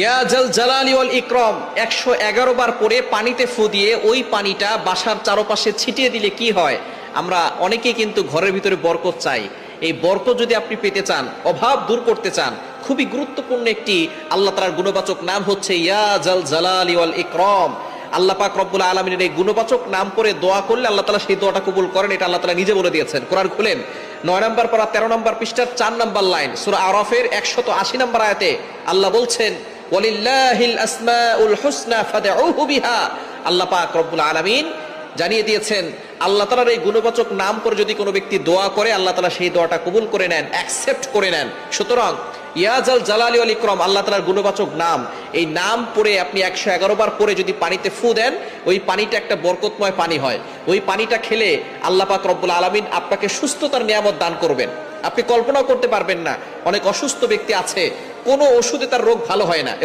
ইয়া জাল জালালি ওয়াল ইকরাম 111 বার পরে পানিতে ফু দিয়ে ওই পানিটা বাসার চারপাশে ছিটিয়ে দিলে কি হয়? আমরা অনেকেই কিন্তু ঘরের ভিতরে বরকত চাই। এই বরকত যদি আপনি পেতে চান, অভাব দূর করতে চান, খুবই গুরুত্বপূর্ণ একটি আল্লাহ তাআলার গুণবাচক নাম হচ্ছে ইয়া জাল জালালি ওয়াল ইকরাম। আল্লাহ পাক রব্বুল আলামিনের এই গুণবাচক নাম করে দোয়া করলে আল্লাহ তাআলা সেই দোয়াটা কবুল করেন। এটা আল্লাহ তাআলা নিজে বলে দিয়েছেন। কোরআন খুলেন 9 নম্বর পারা 13 নম্বর পৃষ্ঠার 4 নম্বর লাইন, সূরা আরাফের 180 নম্বর আয়াতে আল্লাহ বলছেন ওয়ালিল্লাহিল আসমাউল হুসনা ফাদউহু বিহা। আল্লাহ পাক রব্বুল আলামিন জানিয়ে দিয়েছেন আল্লাহ তাআলার এই গুণবাচক নাম করে যদি কোনো ব্যক্তি দোয়া করে আল্লাহ তাআলা সেই দোয়াটা কবুল করে নেন, অ্যাকসেপ্ট করে নেন। সুতরাং ইয়া জাল জালালি ওয়াল ইকরাম আল্লাহ তাআলার গুণবাচক নাম, এই নাম পড়ে আপনি 111 বার পরে যদি পানিতে ফু দেন, ওই পানিটা একটা বরকতময় পানি হয়। ওই পানিটা খেলে আল্লাহ পাক রব্বুল আলামিন আপনাকে সুস্থতার নিয়ামত দান করবেন। আপনি কল্পনাও করতে পারবেন না, অনেক অসুস্থ ব্যক্তি আছে, কোনো ওষুধে তার রোগ ভালো হয় না।